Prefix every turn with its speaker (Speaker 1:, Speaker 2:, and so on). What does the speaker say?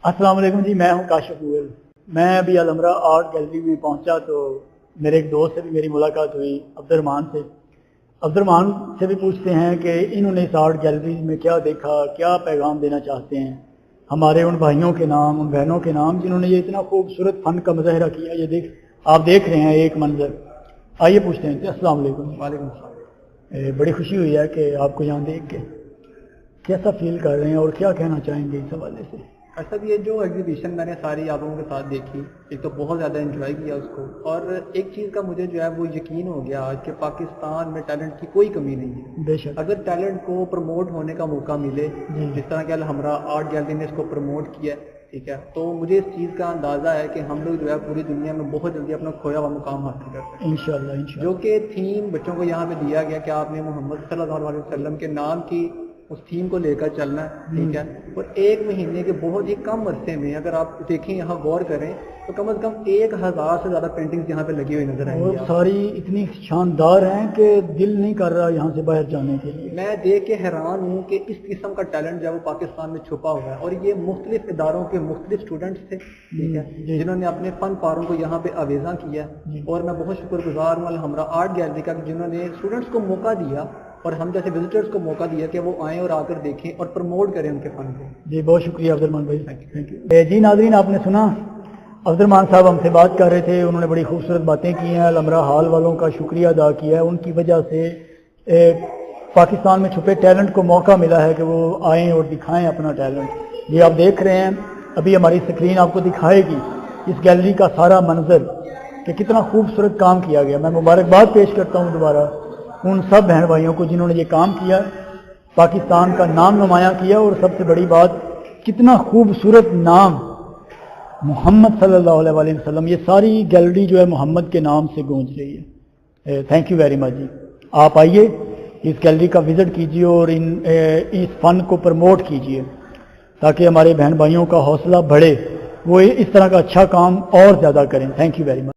Speaker 1: अस्सलाम वालेकुम जी, मैं हूं काशिफ गोयल। मैं अभी अलमरा आर्ट गैलरी में पहुंचा तो मेरे एक दोस्त से भी मेरी मुलाकात हुई, अब्दुर्रहमान से। अब्दुर्रहमान से भी पूछते हैं कि इन्होंने इस आर्ट गैलरी में क्या देखा, क्या पैगाम देना चाहते हैं हमारे उन भाइयों के नाम, उन बहनों के नाम जिन्होंने ये इतना खूबसूरत फ़न का मुजाहरा किया। ये आप देख रहे हैं एक मंजर। आइए पूछते हैं। अस्सलाम वालेकुम।
Speaker 2: वालेकुम सलाम।
Speaker 1: बड़ी खुशी हुई है कि आपको यहाँ देख के कैसा फील कर रहे हैं और क्या कहना चाहेंगे इस हवाले से?
Speaker 2: अच्छा, ये जो एग्जीबिशन मैंने सारी आप लोगों के साथ देखी, एक तो बहुत ज़्यादा एंजॉय किया उसको, और एक चीज़ का मुझे जो है वो यकीन हो गया आज कि पाकिस्तान में टैलेंट की कोई कमी नहीं है।
Speaker 1: बेशक
Speaker 2: अगर टैलेंट को प्रमोट होने का मौका मिले, जिस तरह कि अलहमरा आर्ट गैलरी ने इसको प्रमोट किया, ठीक है, तो मुझे इस चीज़ का अंदाज़ा है कि हम लोग जो है पूरी दुनिया में बहुत जल्दी अपना खोया हुआ मुकाम हासिल कर सकते हैं
Speaker 1: इंशाअल्लाह।
Speaker 2: जो कि थीम बच्चों को यहाँ पे दिया गया कि आपने मोहम्मद सल्लल्लाहु अलैहि वसल्लम के नाम की उस थीम को लेकर चलना है, ठीक है। और एक महीने के बहुत ही कम अरसे में अगर आप देखें, यहाँ गौर करें, तो कम से कम 1000 से ज़्यादा पेंटिंग्स यहाँ पे लगी हुई नजर आएंगी।
Speaker 1: और सारी इतनी शानदार हैं कि दिल नहीं कर रहा यहाँ से बाहर जाने के लिए।
Speaker 2: मैं देख के हैरान हूँ कि इस किस्म का टैलेंट जो है वो पाकिस्तान में छुपा हुआ है, और ये मुख्तलिफ इदारों के मुख्तलिफ स्टूडेंट्स थे, ठीक है, जिन्होंने अपने फन पारों को यहाँ पे आवेजा किया। और मैं बहुत शुक्रगुजार हूँ अलहमरा आर्ट गैलरी का, जिन्होंने स्टूडेंट्स को मौका दिया और हम जैसे विजिटर्स को मौका दिया कि वो आएँ और आकर देखें और प्रमोट करें उनके फन को।
Speaker 1: जी बहुत शुक्रिया अब्दुर्रहमान भाई, थैंक यू। जी नाज़रीन, आपने सुना अब्दुर्रहमान साहब हमसे बात कर रहे थे। उन्होंने बड़ी खूबसूरत बातें की हैं। अलमरा हॉल वालों का शुक्रिया अदा किया है। उनकी वजह से पाकिस्तान में छुपे टैलेंट को मौका मिला है कि वो आएँ और दिखाएँ अपना टैलेंट। ये आप देख रहे हैं, अभी हमारी स्क्रीन आपको दिखाएगी इस गैलरी का सारा मंजर कि कितना खूबसूरत काम किया गया। मैं मुबारकबाद पेश करता हूँ दोबारा उन सब बहन भाइयों को जिन्होंने ये काम किया, पाकिस्तान का नाम नुमायां किया। और सबसे बड़ी बात, कितना खूबसूरत नाम मोहम्मद सल्लल्लाहु अलैहि वसल्लम, ये सारी गैलरी जो है मोहम्मद के नाम से गूंज रही है। थैंक यू वेरी मच जी। आप आइए, इस गैलरी का विज़िट कीजिए और इस फ़न को प्रमोट कीजिए ताकि हमारे बहन भाइयों का हौसला बढ़े, वो इस तरह का अच्छा काम और ज़्यादा करें। Thank you very much.